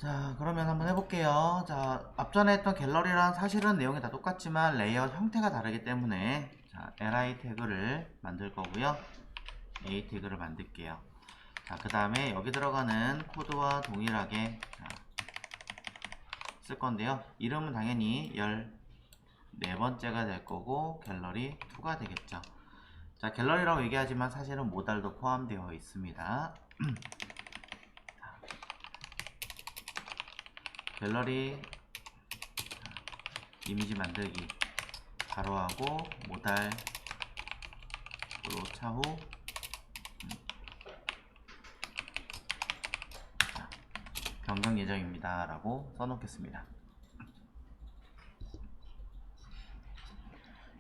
자, 그러면 한번 해볼게요. 자, 앞전에 했던 갤러리랑 사실은 내용이 다 똑같지만 레이아웃 형태가 다르기 때문에 자, li 태그를 만들 거고요. a 태그를 만들게요. 자, 그 다음에 여기 들어가는 코드와 동일하게 쓸 건데요. 이름은 당연히 14번째가 될 거고 갤러리 2가 되겠죠. 자, 갤러리라고 얘기하지만 사실은 모달도 포함되어 있습니다. 갤러리 이미지 만들기 바로하고 모달로 차후 변경 예정입니다 라고 써놓겠습니다.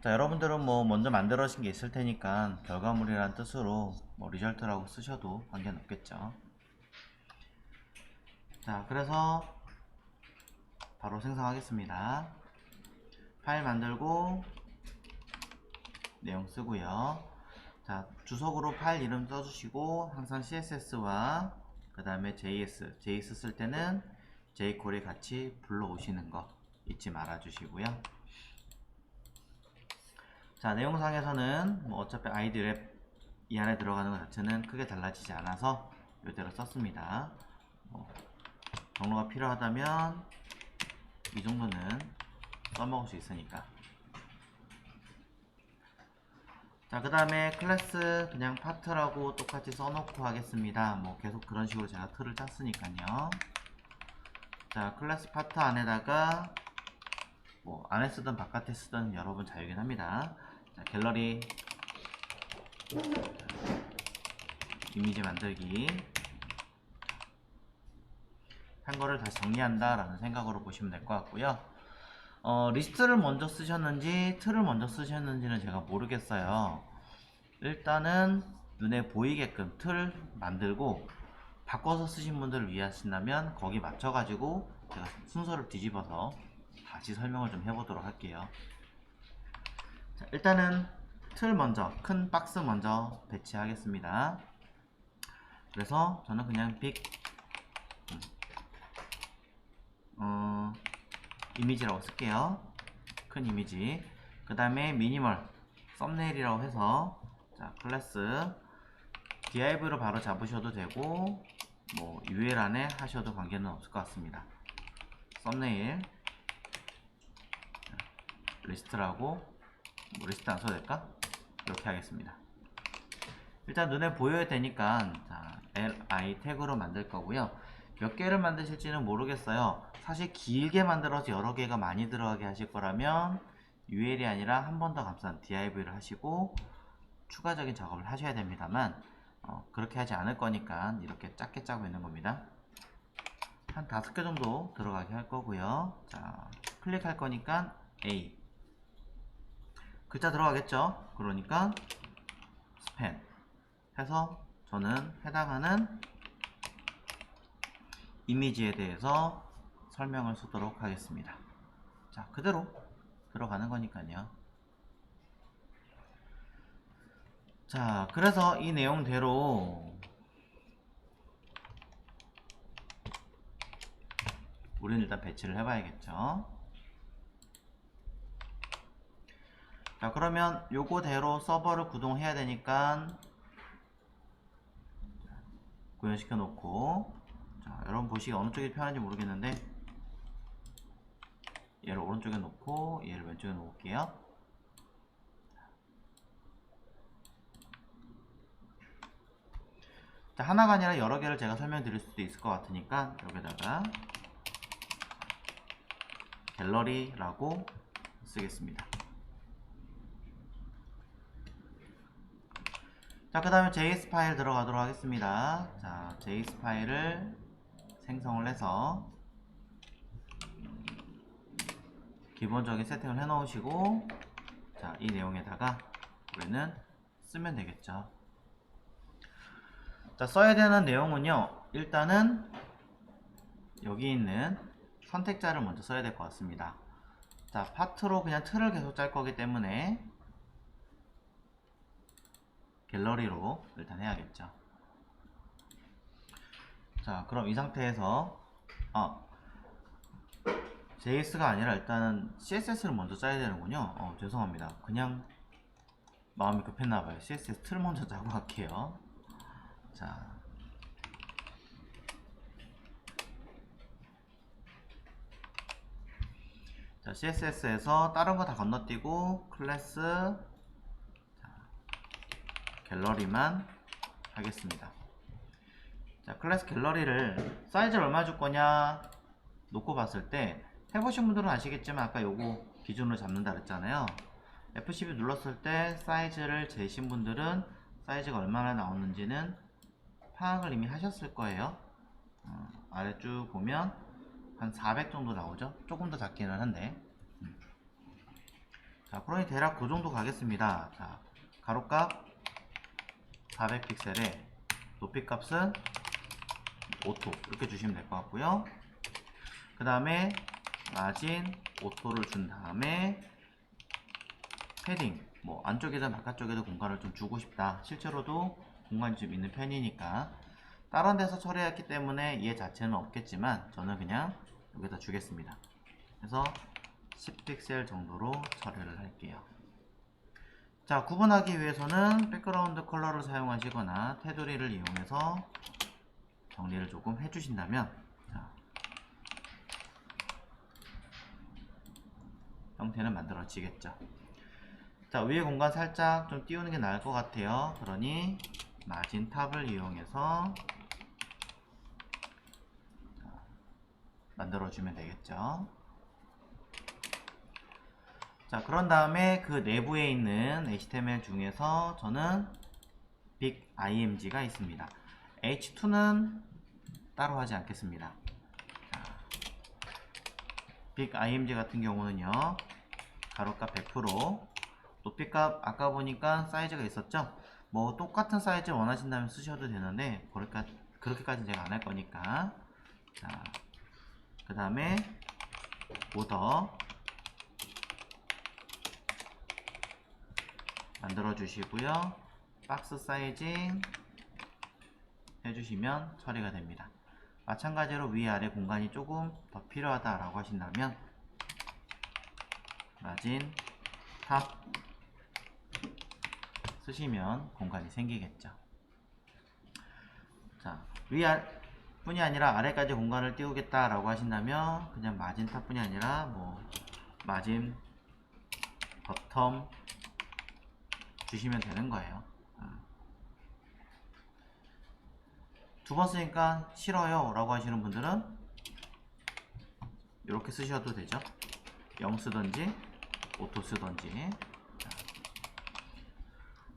자, 여러분들은 뭐 먼저 만들어진 게 있을 테니까 결과물이란 뜻으로 뭐 리절트라고 쓰셔도 관계는 없겠죠. 자, 그래서 바로 생성하겠습니다. 파일 만들고 내용 쓰고요. 자, 주석으로 파일 이름 써주시고 항상 CSS와 그 다음에 JS 쓸 때는 jQuery 같이 불러오시는 거 잊지 말아 주시고요. 자, 내용상에서는 뭐 어차피 idrep 이 안에 들어가는 것 자체는 크게 달라지지 않아서 이대로 썼습니다. 경로가 필요하다면 이 정도는 써먹을 수 있으니까. 자, 그 다음에 클래스 그냥 파트라고 똑같이 써놓고 하겠습니다. 뭐 계속 그런 식으로 제가 틀을 짰으니까요. 자, 클래스 파트 안에다가 뭐 안에 쓰든 바깥에 쓰든 여러분 자유긴 합니다. 자, 갤러리 이미지 만들기 한 거를 다시 정리한다 라는 생각으로 보시면 될 것 같고요. 리스트를 먼저 쓰셨는지 틀을 먼저 쓰셨는지는 제가 모르겠어요. 일단은 눈에 보이게끔 틀 만들고 바꿔서 쓰신 분들을 위하신다면 거기 맞춰가지고 제가 순서를 뒤집어서 다시 설명을 좀 해보도록 할게요. 자, 일단은 틀 먼저 큰 박스 먼저 배치하겠습니다. 그래서 저는 그냥 빅 이미지라고 쓸게요. 큰 이미지. 그 다음에 미니멀 썸네일이라고 해서 자, 클래스 div로 바로 잡으셔도 되고 뭐 UL 안에 하셔도 관계는 없을 것 같습니다. 썸네일 리스트라고 뭐 리스트 안 써도 될까? 이렇게 하겠습니다. 일단 눈에 보여야 되니까 자, li 태그로 만들 거고요. 몇 개를 만드실지는 모르겠어요. 사실 길게 만들어서 여러 개가 많이 들어가게 하실 거라면 UL이 아니라 한 번 더 감싼 div를 하시고 추가적인 작업을 하셔야 됩니다만 그렇게 하지 않을 거니까 이렇게 작게 짜고 있는 겁니다. 한 5개 정도 들어가게 할 거고요. 자, 클릭할 거니까 A 글자 들어가겠죠? 그러니까 스팬 해서 저는 해당하는 이미지에 대해서 설명을 쓰도록 하겠습니다. 자, 그대로 들어가는 거니까요. 자, 그래서 이 내용대로 우리는 일단 배치를 해봐야겠죠. 자, 그러면 요거대로 서버를 구동해야 되니까 구현시켜 놓고 자, 여러분 보시기 어느 쪽이 편한지 모르겠는데 얘를 오른쪽에 놓고 얘를 왼쪽에 놓을게요. 자, 하나가 아니라 여러 개를 제가 설명드릴 수도 있을 것 같으니까 여기다가 갤러리라고 쓰겠습니다. 자, 그 다음에 JS 파일 들어가도록 하겠습니다. 자, JS 파일을 생성을 해서 기본적인 세팅을 해 놓으시고 자, 이 내용에다가 우리는 쓰면 되겠죠. 자, 써야 되는 내용은요, 일단은 여기 있는 선택자를 먼저 써야 될 것 같습니다. 자, 파트로 그냥 틀을 계속 짤 거기 때문에 갤러리로 일단 해야겠죠. 자, 그럼 이 상태에서 JS가 아니라 일단은 CSS를 먼저 짜야 되는군요. 죄송합니다. 그냥 마음이 급했나봐요. CSS 틀 먼저 짜고 갈게요. 자, CSS에서 다른 거 다 건너뛰고 클래스, 갤러리만 하겠습니다. 자, 클래스 갤러리를 사이즈를 얼마 줄 거냐 놓고 봤을 때, 해보신 분들은 아시겠지만 아까 요거 기준으로 잡는다 그랬잖아요. F12 눌렀을 때 사이즈를 재신 분들은 사이즈가 얼마나 나오는지는 파악을 이미 하셨을 거예요. 아래 쭉 보면 한 400 정도 나오죠. 조금 더 작기는 한데. 자, 그러니 대략 그 정도 가겠습니다. 자, 가로값 400픽셀에 높이값은 오토 이렇게 주시면 될 것 같고요. 그 다음에 마진 오토를 준 다음에 패딩, 뭐 안쪽에든 바깥쪽에도 공간을 좀 주고 싶다. 실제로도 공간이 좀 있는 편이니까 다른 데서 처리했기 때문에 얘 자체는 없겠지만 저는 그냥 여기다 주겠습니다. 그래서 10픽셀 정도로 처리를 할게요. 자, 구분하기 위해서는 백그라운드 컬러를 사용하시거나 테두리를 이용해서 정리를 조금 해주신다면, 자, 형태는 만들어지겠죠. 자, 위에 공간 살짝 좀 띄우는 게 나을 것 같아요. 그러니 마진 탑을 이용해서 만들어주면 되겠죠. 자, 그런 다음에 그 내부에 있는 HTML 중에서 저는 bigimg가 있습니다. h2는 따로 하지 않겠습니다. 자, bigimg 같은 경우는요, 가로값 100%, 높이값 아까 보니까 사이즈가 있었죠. 뭐 똑같은 사이즈 원하신다면 쓰셔도 되는데 그렇게까지 제가 안 할 거니까. 자, 그 다음에 보더 만들어 주시고요. 박스 사이징 해주시면 처리가 됩니다. 마찬가지로 위아래 공간이 조금 더 필요하다라고 하신다면 마진 탑 쓰시면 공간이 생기겠죠. 자, 위뿐이 아니라 아래까지 공간을 띄우겠다라고 하신다면 그냥 마진 탑뿐이 아니라 뭐 마진 버텀 주시면 되는 거예요. 두 번 쓰니까 싫어요 라고 하시는 분들은 이렇게 쓰셔도 되죠. 0 쓰던지 오토 쓰던지.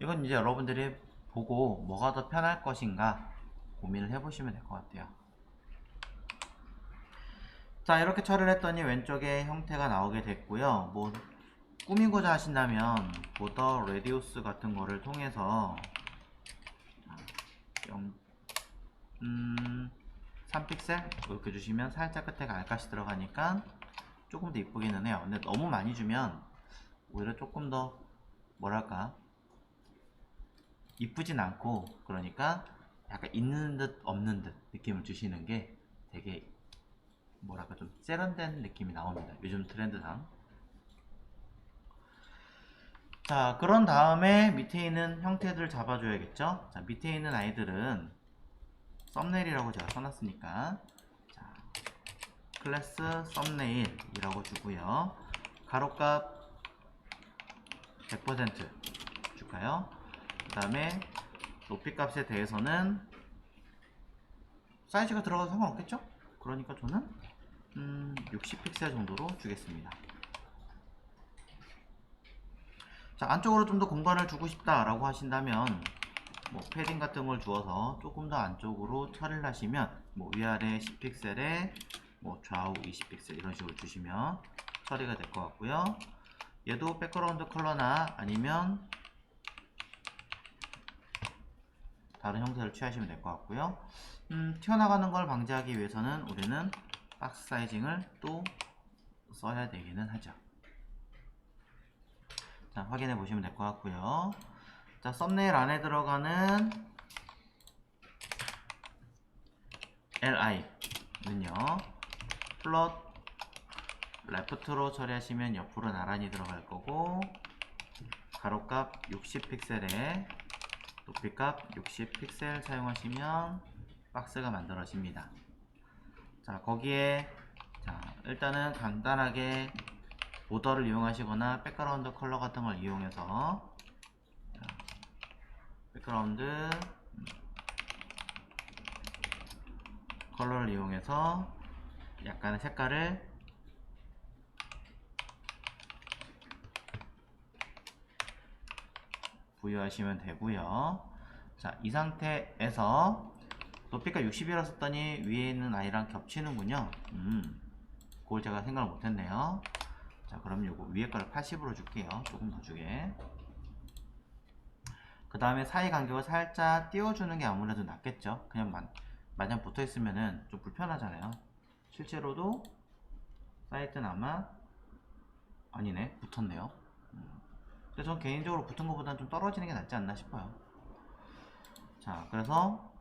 이건 이제 여러분들이 보고 뭐가 더 편할 것인가 고민을 해보시면 될 것 같아요. 자, 이렇게 처리를 했더니 왼쪽에 형태가 나오게 됐고요. 뭐 꾸미고자 하신다면 보더 레디우스 같은 거를 통해서 3픽셀 이렇게 주시면 살짝 끝에 알까시 들어가니까 조금 더 이쁘기는 해요. 근데 너무 많이 주면 오히려 조금 더 뭐랄까 이쁘진 않고, 그러니까 약간 있는 듯 없는 듯 느낌을 주시는 게 되게 뭐랄까 좀 세련된 느낌이 나옵니다. 요즘 트렌드상. 자, 그런 다음에 밑에 있는 형태들을 잡아줘야겠죠. 자, 밑에 있는 아이들은 썸네일이라고 제가 써놨으니까, 자, 클래스 썸네일이라고 주고요. 가로값 100% 줄까요? 그 다음에 높이값에 대해서는 사이즈가 들어가도 상관없겠죠? 그러니까 저는 60픽셀 정도로 주겠습니다. 자, 안쪽으로 좀 더 공간을 주고 싶다라고 하신다면 뭐 패딩 같은 걸 주어서 조금 더 안쪽으로 처리를 하시면 뭐 위아래 10픽셀에 뭐 좌우 20픽셀 이런 식으로 주시면 처리가 될 것 같고요. 얘도 백그라운드 컬러나 아니면 다른 형태를 취하시면 될 것 같고요. 튀어나가는 걸 방지하기 위해서는 우리는 박스 사이징을 또 써야 되기는 하죠. 자, 확인해 보시면 될 것 같고요. 자, 썸네일 안에 들어가는 li는요, 플롯 레프트로 처리하시면 옆으로 나란히 들어갈 거고, 가로값 60픽셀에 높이값 60픽셀 사용하시면 박스가 만들어집니다. 자, 거기에 일단은 간단하게 보더를 이용하시거나 백그라운드 컬러 같은 걸 이용해서 백그라운드 컬러를 이용해서 약간의 색깔을 부여하시면 되고요. 자, 이 상태에서 높이가 60이라 썼더니 위에 있는 아이랑 겹치는군요. 그걸 제가 생각을 못했네요. 자, 그럼 요거 위에 거를 80으로 줄게요. 조금 더 주게. 그 다음에 사이 간격을 살짝 띄워주는 게 아무래도 낫겠죠. 그냥 마냥 붙어 있으면은 좀 불편하잖아요. 실제로도 사이트는 아마 아니네, 붙었네요. 근데 전 개인적으로 붙은 것보다는 좀 떨어지는 게 낫지 않나 싶어요. 자, 그래서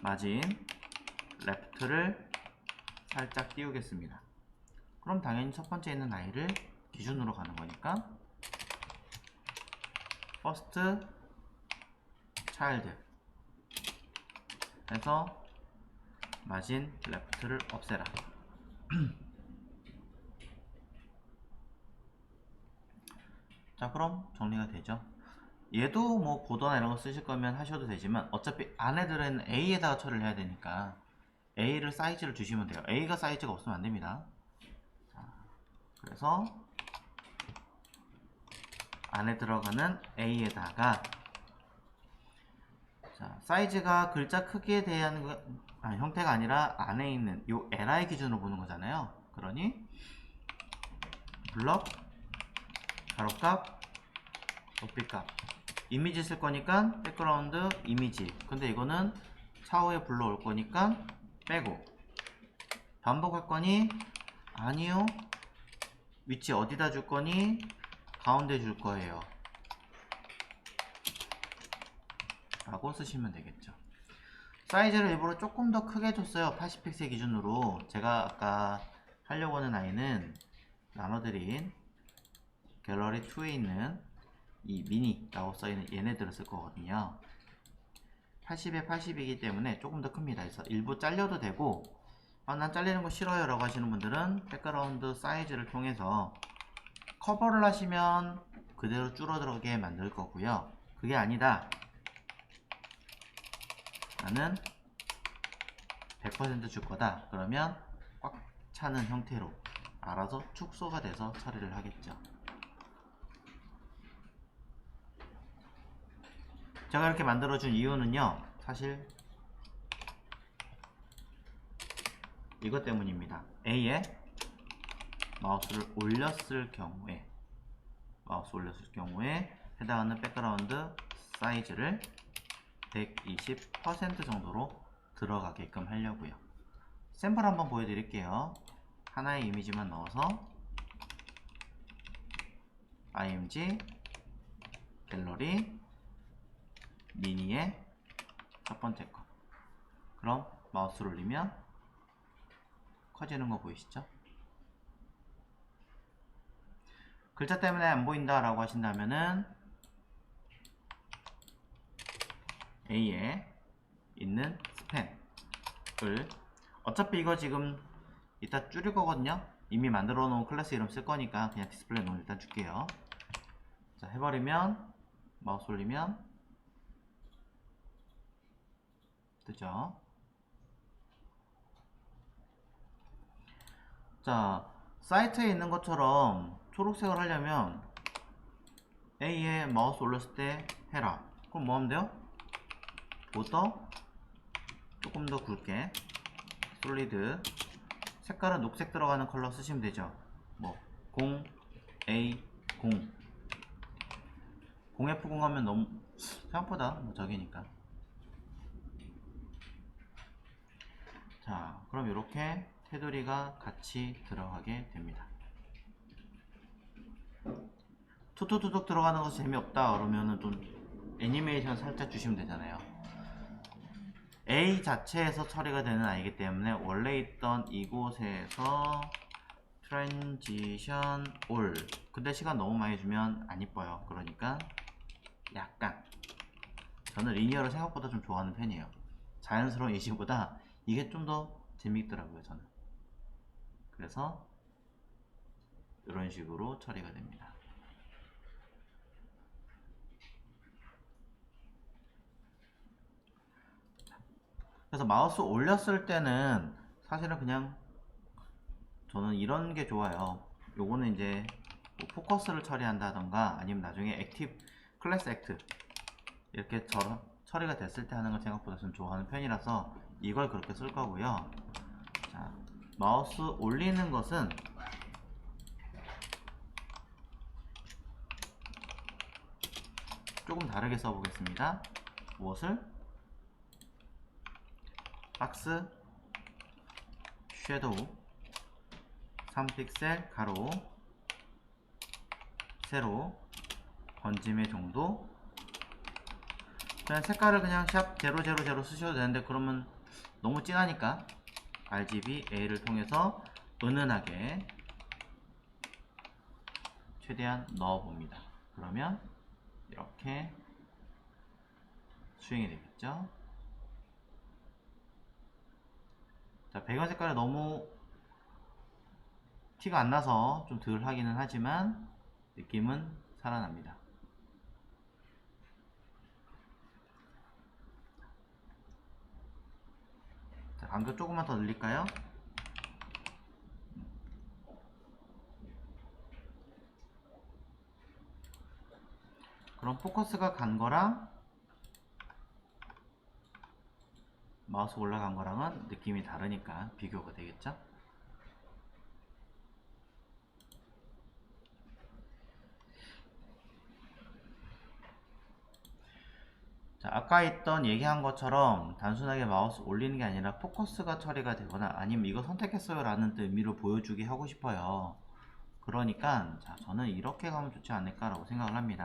마진 레프트를 살짝 띄우겠습니다. 그럼 당연히 첫 번째 있는 아이를 기준으로 가는 거니까 first child 해서 마진 레프트를 없애라. 자, 그럼 정리가 되죠. 얘도 뭐 보더나 이런 거 쓰실 거면 하셔도 되지만 어차피 안에 들어있는 A에다가 처리를 해야 되니까 A를 사이즈를 주시면 돼요. A가 사이즈가 없으면 안 됩니다. 자, 그래서 안에 들어가는 A에다가 자, 사이즈가 글자 크기에 대한 형태가 아니라 안에 있는 요 li 기준으로 보는 거잖아요. 그러니 블럭 가로값 높이값 이미지 쓸 거니까 백그라운드 이미지, 근데 이거는 차후에 불러올 거니까 빼고, 반복할 거니 아니요 위치 어디다 줄 거니 가운데 줄 거예요 라고 쓰시면 되겠죠. 사이즈를 일부러 조금 더 크게 줬어요. 80픽셀 기준으로. 제가 아까 하려고 하는 아이는 나눠드린 갤러리 2에 있는 이 미니라고 써있는 얘네들을 쓸 거거든요. 80에 80이기 때문에 조금 더 큽니다. 그래서 일부 잘려도 되고, 난 잘리는 거 싫어요 라고 하시는 분들은 백그라운드 사이즈를 통해서 커버를 하시면 그대로 줄어들게 만들 거고요. 그게 아니다, 나는 100% 줄 거다, 그러면 꽉 차는 형태로 알아서 축소가 돼서 처리를 하겠죠. 제가 이렇게 만들어준 이유는요, 사실 이것 때문입니다. A에 마우스를 올렸을 경우에 해당하는 백그라운드 사이즈를 120% 정도로 들어가게끔 하려고요. 샘플 한번 보여드릴게요. 하나의 이미지만 넣어서 img 갤러리 미니의 첫 번째 거. 그럼 마우스를 올리면 커지는 거 보이시죠? 글자 때문에 안 보인다 라고 하신다면은 A에 있는 스팬을, 어차피 이거 지금 이따 줄일 거거든요. 이미 만들어 놓은 클래스 이름 쓸 거니까 그냥 디스플레이 놈 일단 줄게요. 자, 해버리면 마우스 올리면 뜨죠. 자, 사이트에 있는 것처럼 초록색을 하려면 A에 마우스 올렸을 때 해라. 그럼 뭐 하면 돼요? 보더 조금 더 굵게 솔리드, 색깔은 녹색 들어가는 컬러 쓰시면 되죠. 뭐 0, A, 0 0F0 하면 너무 생각보다 뭐 저기니까. 자, 그럼 이렇게 테두리가 같이 들어가게 됩니다. 툭툭툭툭 들어가는 거 재미없다 그러면은 좀 애니메이션 살짝 주시면 되잖아요. A 자체에서 처리가 되는 I이기 때문에 원래 있던 이곳에서 transition all. 근데 시간 너무 많이 주면 안 이뻐요. 그러니까 약간 저는 리니어를 생각보다 좀 좋아하는 편이에요. 자연스러운 이시보다 이게 좀 더 재밌더라고요, 저는. 그래서 이런 식으로 처리가 됩니다. 그래서 마우스 올렸을 때는 사실은 그냥 저는 이런 게 좋아요. 요거는 이제 뭐 포커스를 처리한다던가 아니면 나중에 액티브 클래스 액트 이렇게 처리가 됐을 때 하는 걸 생각보다 좀 좋아하는 편이라서 이걸 그렇게 쓸 거고요. 자, 마우스 올리는 것은 조금 다르게 써보겠습니다. 무엇을? 박스 섀도우 3픽셀 가로 세로 번짐의 정도. 그냥 색깔을 그냥 샵 000 쓰셔도 되는데 그러면 너무 진하니까 RGB A를 통해서 은은하게 최대한 넣어봅니다. 그러면 이렇게 수행이 되겠죠. 자, 배경 색깔이 너무 티가 안 나서 좀 덜 하기는 하지만 느낌은 살아납니다. 자, 간격 조금만 더 늘릴까요? 그럼 포커스가 간 거랑 마우스 올라간 거랑은 느낌이 다르니까 비교가 되겠죠? 자, 아까 있던 얘기한 것처럼 단순하게 마우스 올리는 게 아니라 포커스가 처리가 되거나 아니면 이거 선택했어요 라는 의미로 보여주게 하고 싶어요. 그러니까 자, 저는 이렇게 가면 좋지 않을까 라고 생각을 합니다.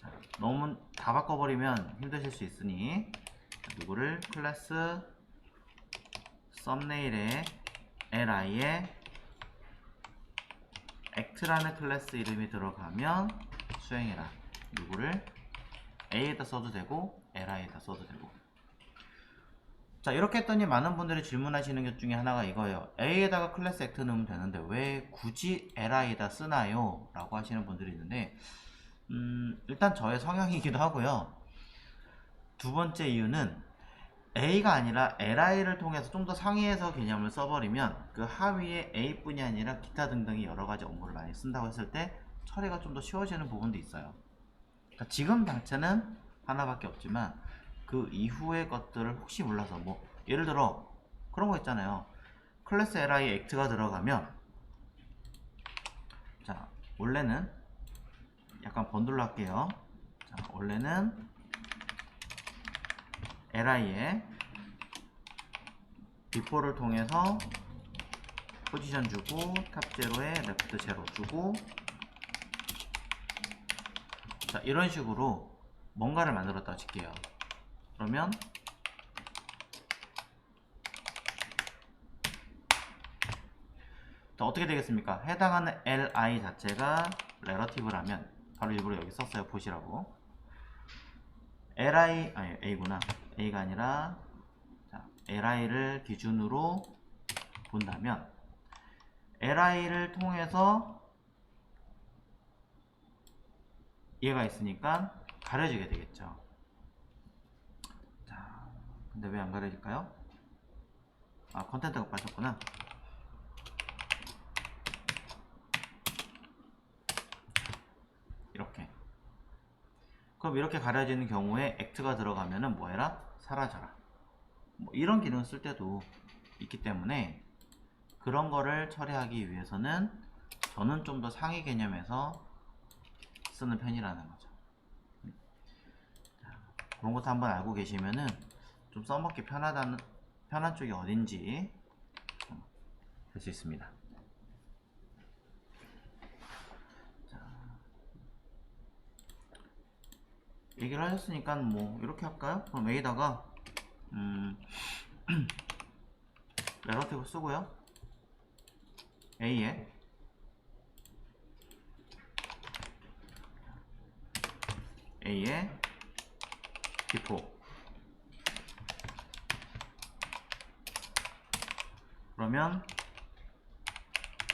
자, 너무 다 바꿔버리면 힘드실 수 있으니 누구를 클래스 썸네일에 li에 act라는 클래스 이름이 들어가면 수행해라. 누구를 A에다 써도 되고 li에다 써도 되고. 자, 이렇게 했더니 많은 분들이 질문하시는 것 중에 하나가 이거예요. A에다가 클래스 액트 넣으면 되는데 왜 굳이 li에다 쓰나요? 라고 하시는 분들이 있는데 일단 저의 성향이기도 하고요. 두 번째 이유는 A가 아니라 li를 통해서 좀 더 상위에서 개념을 써버리면 그 하위에 A뿐이 아니라 기타 등등이 여러가지 업무를 많이 쓴다고 했을 때 처리가 좀 더 쉬워지는 부분도 있어요. 그러니까 지금 당체는 하나밖에 없지만 그 이후의 것들을 혹시 몰라서 뭐 예를 들어 그런 거 있잖아요. 클래스 li act가 들어가면 자, 원래는 약간 번들로 할게요. 자, 원래는 li에 before를 통해서 포지션 주고 탑 제로에 레프트 제로 주고 자, 이런 식으로 뭔가를 만들었다 칠게요. 그러면 자, 어떻게 되겠습니까? 해당하는 li 자체가 relative라면 바로 일부러 여기 썼어요. 보시라고. li 아니 a구나. a가 아니라 자, li를 기준으로 본다면 li를 통해서 얘가 있으니까 가려지게 되겠죠. 자, 근데 왜 안 가려질까요? 아, 컨텐츠가 빠졌구나. 이렇게. 그럼 이렇게 가려지는 경우에 액트가 들어가면은 뭐 해라? 사라져라. 뭐 이런 기능 쓸 때도 있기 때문에 그런 거를 처리하기 위해서는 저는 좀 더 상위 개념에서 쓰는 편이라는 거죠. 자, 그런 것도 한번 알고 계시면은 좀 써먹기 편한 쪽이 어딘지 알 수 있습니다. 자, 얘기를 하셨으니까 뭐 이렇게 할까요? 그럼 A다가 레러티브 쓰고요. A에 B4. 그러면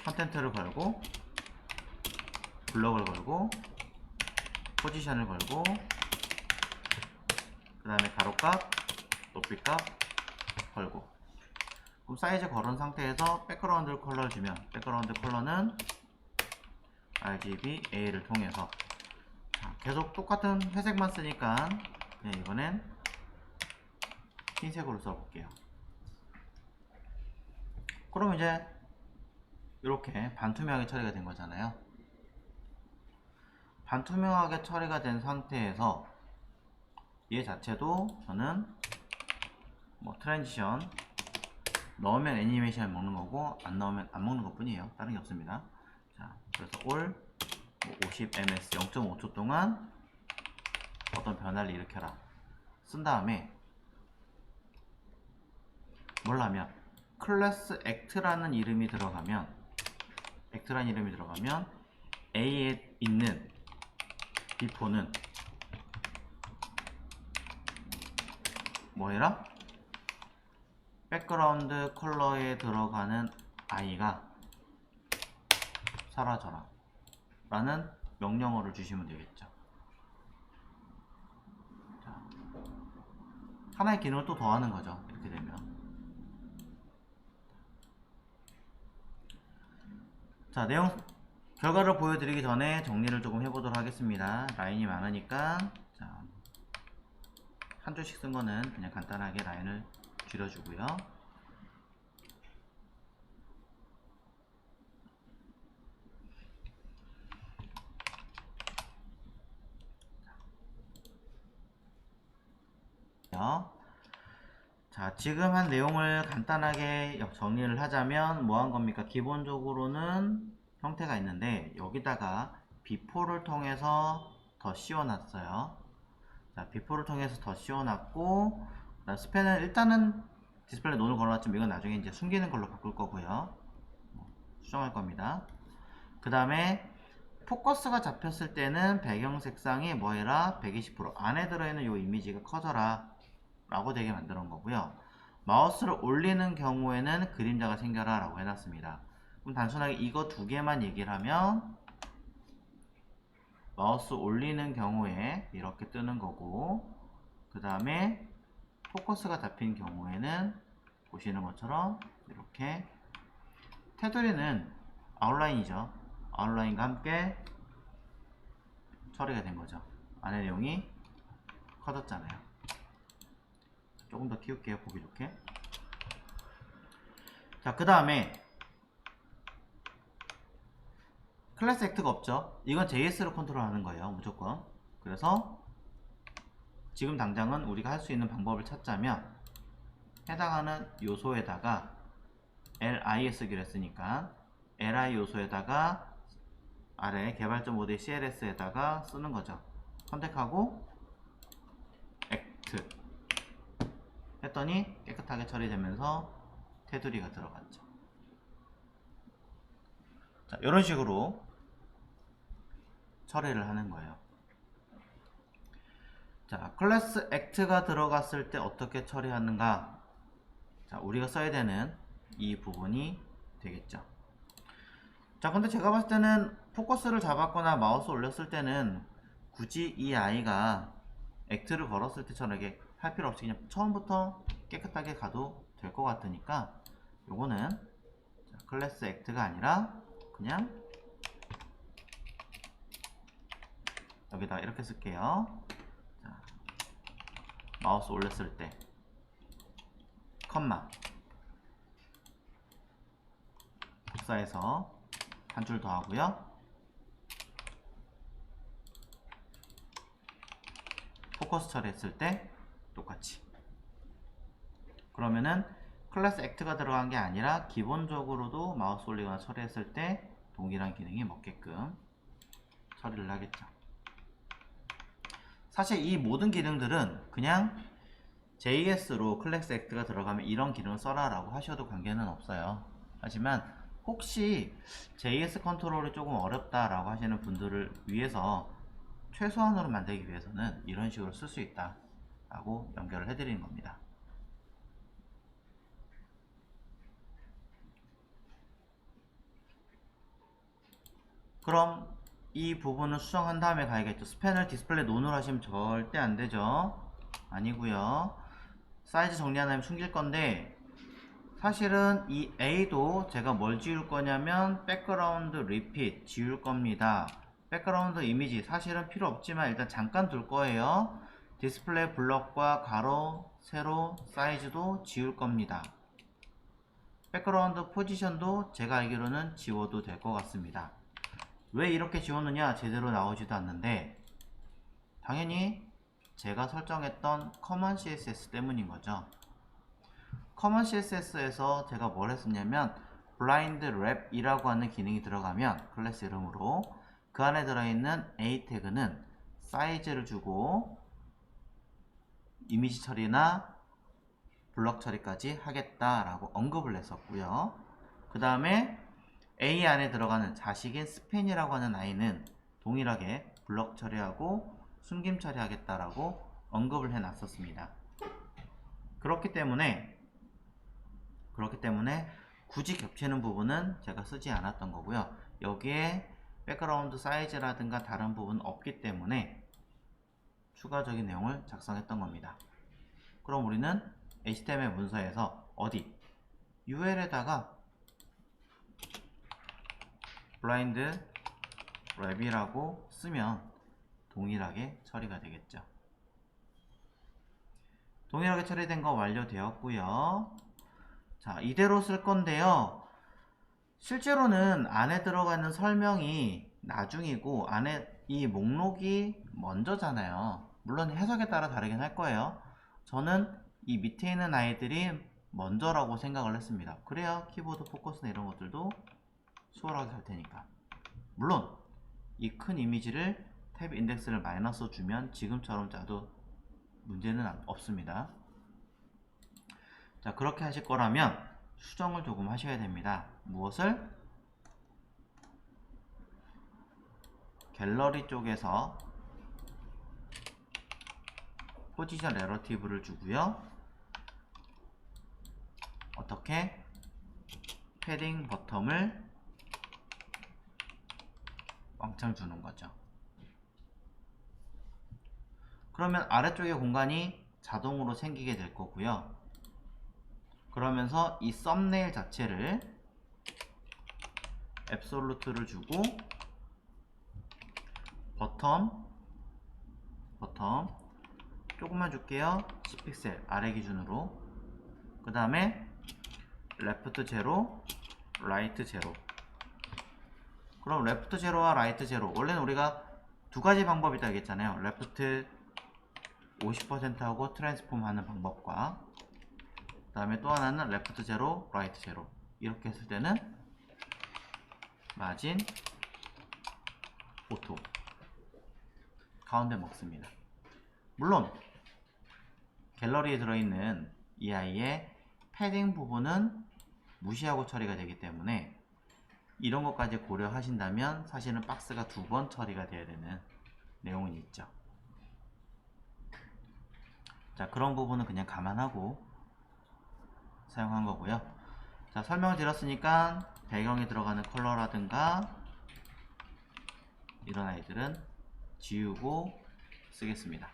컨텐트를 걸고 블럭을 걸고 포지션을 걸고 그 다음에 가로값 높이값 걸고, 그럼 사이즈 걸은 상태에서 백그라운드 컬러를 주면 백그라운드 컬러는 RGB A를 통해서, 계속 똑같은 회색만 쓰니까 그냥 이번엔 흰색으로 써볼게요. 그럼 이제 이렇게 반투명하게 처리가 된 거잖아요. 반투명하게 처리가 된 상태에서 얘 자체도 저는 뭐 트랜지션 넣으면 애니메이션을 먹는 거고 안 넣으면 안 먹는 것 뿐이에요. 다른 게 없습니다. 자, 그래서 all 50ms 0.5초 동안 어떤 변화를 일으켜라 쓴 다음에 뭘 하면 클래스 act라는 이름이 들어가면 A에 있는 B4는 뭐 해라? 백그라운드 컬러에 들어가는 I가 사라져라 라는 명령어를 주시면 되겠죠. 자, 하나의 기능을 또 더하는 거죠. 이렇게 되면. 자, 내용 결과를 보여드리기 전에 정리를 조금 해보도록 하겠습니다. 라인이 많으니까 자, 한 줄씩 쓴 거는 그냥 간단하게 라인을 줄여주고요. 자, 지금 한 내용을 간단하게 정리를 하자면 뭐 한 겁니까? 기본적으로는 형태가 있는데 여기다가 B4를 통해서 더 씌워놨어요. 자, B4를 통해서 더 씌워놨고, 스팬은 일단은 디스플레이 논을 걸어놨지만 이건 나중에 이제 숨기는 걸로 바꿀 거고요. 수정할 겁니다. 그 다음에 포커스가 잡혔을 때는 배경 색상이 뭐해라? 120% 안에 들어있는 이 이미지가 커져라 라고 되게 만들어 놓은 거고요. 마우스를 올리는 경우에는 그림자가 생겨라 라고 해놨습니다. 그럼 단순하게 이거 두 개만 얘기를 하면 마우스 올리는 경우에 이렇게 뜨는 거고, 그 다음에 포커스가 잡힌 경우에는 보시는 것처럼 이렇게 테두리는 아웃라인이죠. 아웃라인과 함께 처리가 된 거죠. 안에 내용이 커졌잖아요. 조금 더 키울게요. 보기 좋게. 자, 그 다음에 클래스 액트가 없죠. 이건 JS로 컨트롤하는 거예요. 무조건. 그래서 지금 당장은 우리가 할 수 있는 방법을 찾자면 해당하는 요소에다가 LI에 쓰기로 했으니까 LI 요소에다가 아래 개발자 모드의 CLS에다가 쓰는 거죠. 선택하고 액트 했더니 깨끗하게 처리되면서 테두리가 들어갔죠. 자, 이런 식으로 처리를 하는 거예요. 자, 클래스 액트가 들어갔을 때 어떻게 처리하는가? 자, 우리가 써야 되는 이 부분이 되겠죠. 자, 근데 제가 봤을 때는 포커스를 잡았거나 마우스 올렸을 때는 굳이 이 아이가 액트를 걸었을 때처럼 이렇게 할 필요 없이 그냥 처음부터 깨끗하게 가도 될 것 같으니까 요거는 클래스 액트가 아니라 그냥 여기다 이렇게 쓸게요. 자, 마우스 올렸을 때 컴마 복사해서 한 줄 더 하고요. 포커스 처리했을 때 똑같이. 그러면은 클래스 액트가 들어간 게 아니라 기본적으로도 마우스 올리거나 처리했을 때 동일한 기능이 먹게끔 처리를 하겠죠. 사실 이 모든 기능들은 그냥 JS로 클래스 액트가 들어가면 이런 기능을 써라 라고 하셔도 관계는 없어요. 하지만 혹시 JS 컨트롤이 조금 어렵다 라고 하시는 분들을 위해서 최소한으로 만들기 위해서는 이런 식으로 쓸 수 있다 라고 연결을 해드리는 겁니다. 그럼 이 부분을 수정한 다음에 가야겠죠. 스팬을 디스플레이 논으로 하시면 절대 안되죠. 아니고요. 사이즈 정리 안 하면 숨길 건데, 사실은 이 A도 제가 뭘 지울 거냐면 백그라운드 리핏 지울 겁니다. 백그라운드 이미지 사실은 필요 없지만 일단 잠깐 둘 거예요. 디스플레이 블럭과 가로, 세로, 사이즈도 지울 겁니다. 백그라운드 포지션도 제가 알기로는 지워도 될 것 같습니다. 왜 이렇게 지웠느냐? 제대로 나오지도 않는데, 당연히 제가 설정했던 커먼 CSS 때문인 거죠. 커먼 CSS에서 제가 뭘 했었냐면 블라인드 랩이라고 하는 기능이 들어가면 클래스 이름으로 그 안에 들어있는 A 태그는 사이즈를 주고 이미지 처리나 블럭 처리까지 하겠다라고 언급을 했었고요. 그 다음에 A 안에 들어가는 자식인 스팬이라고 하는 아이는 동일하게 블럭 처리하고 숨김 처리하겠다라고 언급을 해놨었습니다. 그렇기 때문에 굳이 겹치는 부분은 제가 쓰지 않았던 거고요. 여기에 백그라운드 사이즈라든가 다른 부분 없기 때문에 추가적인 내용을 작성했던 겁니다. 그럼 우리는 HTML 문서에서 어디 UL에다가 블라인드 랩이라고 쓰면 동일하게 처리가 되겠죠. 동일하게 처리된 거 완료되었고요. 자, 이대로 쓸 건데요. 실제로는 안에 들어가 있는 설명이 나중이고 안에 이 목록이 먼저잖아요. 물론 해석에 따라 다르긴 할 거예요. 저는 이 밑에 있는 아이들이 먼저라고 생각을 했습니다. 그래야 키보드 포커스나 이런 것들도 수월하게 갈 테니까. 물론 이 큰 이미지를 탭 인덱스를 마이너스 주면 지금처럼 짜도 문제는 없습니다. 자, 그렇게 하실 거라면 수정을 조금 하셔야 됩니다. 무엇을? 갤러리 쪽에서 포지션 레러티브를 주고요. 어떻게? 패딩 버텀을 왕창 주는 거죠. 그러면 아래쪽에 공간이 자동으로 생기게 될 거고요. 그러면서 이 썸네일 자체를 앱솔루트를 주고 버텀 조금만 줄게요. 10픽셀 아래 기준으로. 그 다음에 레프트 제로, 라이트 제로. 그럼 레프트 제로와 라이트 제로, 원래는 우리가 두 가지 방법이 있다고 했잖아요. 레프트 50% 하고 트랜스폼 하는 방법과 그 다음에 또 하나는 레프트 제로, 라이트 제로. 이렇게 했을 때는 마진 오토 가운데 먹습니다. 물론 갤러리에 들어있는 이 아이의 패딩 부분은 무시하고 처리가 되기 때문에 이런 것까지 고려하신다면 사실은 박스가 두 번 처리가 돼야 되는 내용은 있죠. 자, 그런 부분은 그냥 감안하고 사용한 거고요. 자, 설명을 드렸으니까 배경에 들어가는 컬러라든가 이런 아이들은 지우고 쓰겠습니다.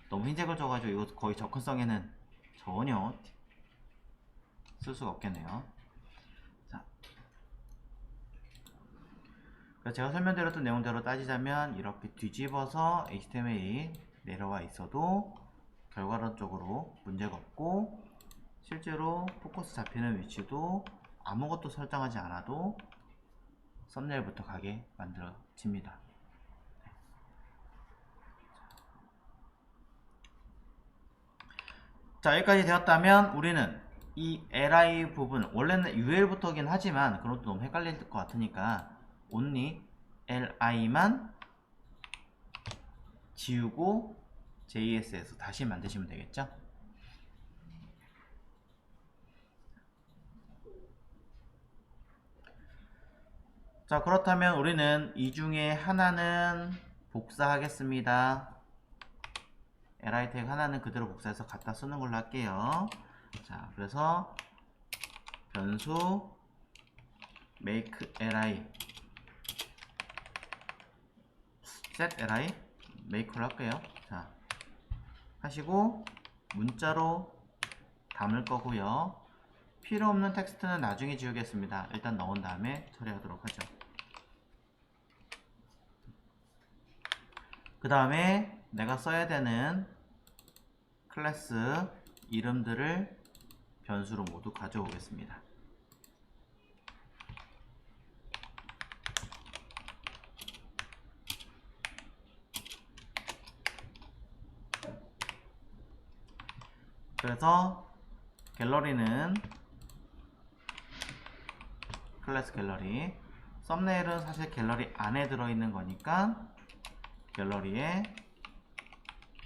너무 흰색을 줘가지고 이거 거의 접근성에는 전혀 쓸 수가 없겠네요. 자, 제가 설명드렸던 내용대로 따지자면 이렇게 뒤집어서 HTML이 내려와 있어도 결과론적으로 문제가 없고 실제로 포커스 잡히는 위치도 아무것도 설정하지 않아도 썸네일부터 가게 만들어집니다. 자, 여기까지 되었다면 우리는 이 li 부분, 원래는 ul부터긴 하지만 그것도 너무 헷갈릴 것 같으니까 only li만 지우고 JS에서 다시 만드시면 되겠죠. 자, 그렇다면 우리는 이 중에 하나는 복사하겠습니다. li 태그 하나는 그대로 복사해서 갖다 쓰는 걸로 할게요. 자, 그래서 변수 make li set li make로 할게요. 자, 하시고 문자로 담을 거고요. 필요 없는 텍스트는 나중에 지우겠습니다. 일단 넣은 다음에 처리하도록 하죠. 그 다음에 내가 써야 되는 클래스 이름들을 변수로 모두 가져오겠습니다. 그래서 갤러리는 클래스 갤러리, 썸네일은 사실 갤러리 안에 들어있는 거니까 갤러리에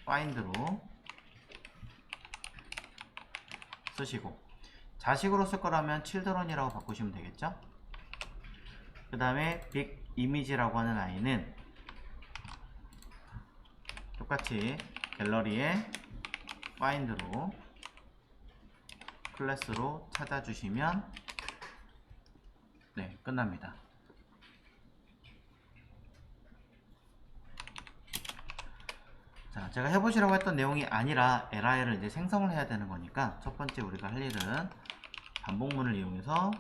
find로 쓰시고, 자식으로 쓸 거라면 children이라고 바꾸시면 되겠죠. 그 다음에 big image라고 하는 아이는 똑같이 갤러리에 find로 클래스로 찾아주시면 네, 끝납니다. 자, 제가 해보시라고 했던 내용이 아니라 li를 이제 생성을 해야 되는 거니까 첫 번째 우리가 할 일은 반복문을 이용해서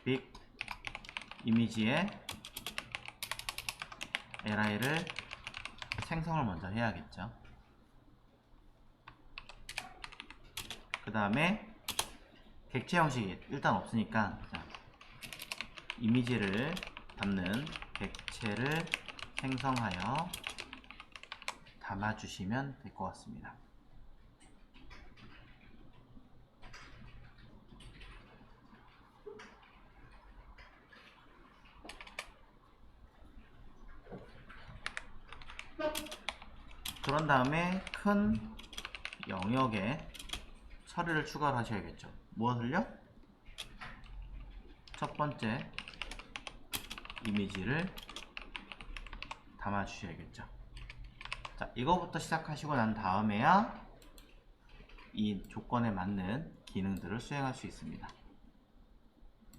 big image에 li를 생성을 먼저 해야겠죠. 그 다음에 객체 형식이 일단 없으니까, 자, 이미지를 담는 객체를 생성하여 담아주시면 될 것 같습니다. 그런 다음에 큰 영역에 처리를 추가를 하셔야겠죠. 무엇을요? 첫 번째 이미지를 담아 주셔야겠죠. 자, 이거부터 시작하시고 난 다음에야 이 조건에 맞는 기능들을 수행할 수 있습니다.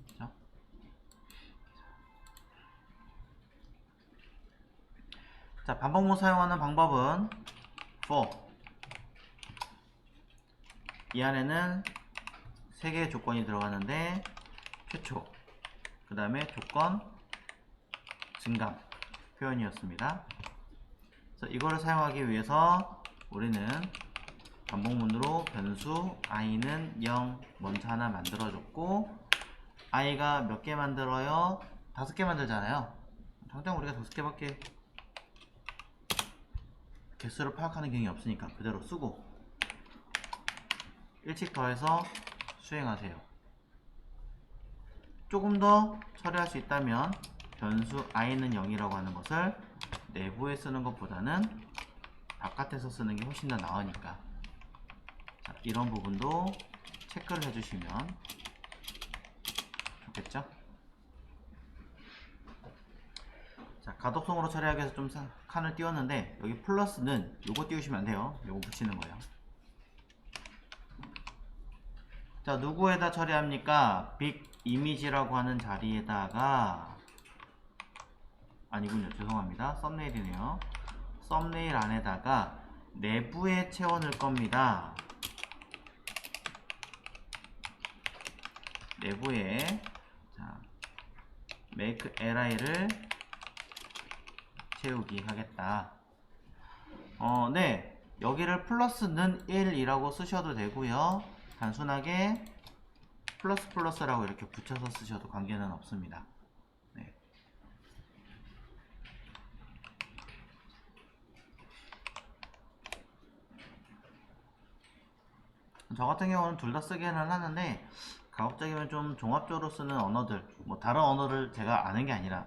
그렇죠? 자, 반복문 사용하는 방법은 for, 이 안에는 3개의 조건이 들어가는데 최초, 그 다음에 조건 증감 표현이었습니다. 그래서 이거를 사용하기 위해서 우리는 반복문으로 변수 i는 0 먼저 하나 만들어줬고, i가 몇 개 만들어요? 5개 만들잖아요. 당장 우리가 5개밖에 개수를 파악하는 경향이 없으니까 그대로 쓰고 일찍 더해서 수행하세요. 조금 더 처리할 수 있다면 변수 i는 0이라고 하는 것을 내부에 쓰는 것보다는 바깥에서 쓰는 게 훨씬 더 나으니까, 자, 이런 부분도 체크를 해주시면 좋겠죠? 자, 가독성으로 처리하기 위해서 좀 칸을 띄웠는데 여기 플러스는 요거 띄우시면 안 돼요. 요거 붙이는 거예요. 자, 누구에다 처리합니까? 빅 이미지라고 하는 자리에다가, 아니군요, 죄송합니다. 썸네일이네요. 썸네일 안에다가 내부에 채워 넣을 겁니다. 내부에, 자, make li를 채우기 하겠다. 네, 여기를 플러스는 1이라고 쓰셔도 되고요, 단순하게 플러스 플러스라고 이렇게 붙여서 쓰셔도 관계는 없습니다. 네. 저 같은 경우는 둘 다 쓰기는 하는데 가급적이면 좀 종합적으로 쓰는 언어들, 뭐 다른 언어를 제가 아는 게 아니라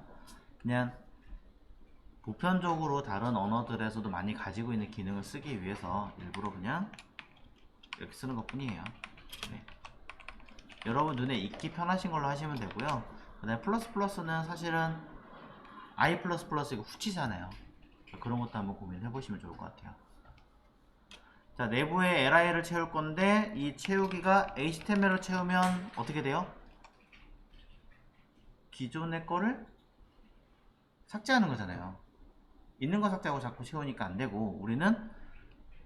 그냥 보편적으로 다른 언어들에서도 많이 가지고 있는 기능을 쓰기 위해서 일부러 그냥 이렇게 쓰는 것 뿐이에요. 네. 여러분 눈에 익히 편하신 걸로 하시면 되고요. 그 다음에 플러스는 사실은 i++이고 후치잖아요. 그런 것도 한번 고민해 보시면 좋을 것 같아요. 자, 내부에 li를 채울 건데 이 채우기가 html로 채우면 어떻게 돼요? 기존의 거를 삭제하는 거잖아요. 있는 거 삭제하고 자꾸 채우니까 안 되고 우리는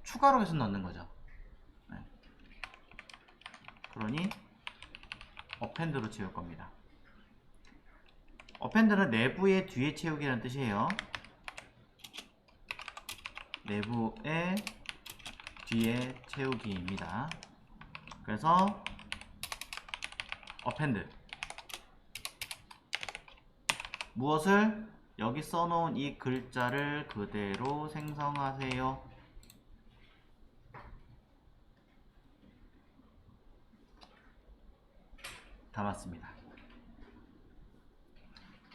추가로 계속 넣는 거죠. 네. 그러니 append로 채울 겁니다. append는 내부의 뒤에 채우기라는 뜻이에요. 내부의 뒤에 채우기입니다. 그래서 append 무엇을? 여기 써놓은 이 글자를 그대로 생성하세요. 다 맞습니다.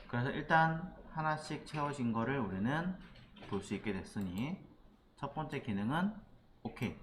그래서 일단 하나씩 채워진 거를 우리는 볼 수 있게 됐으니 첫 번째 기능은 OK.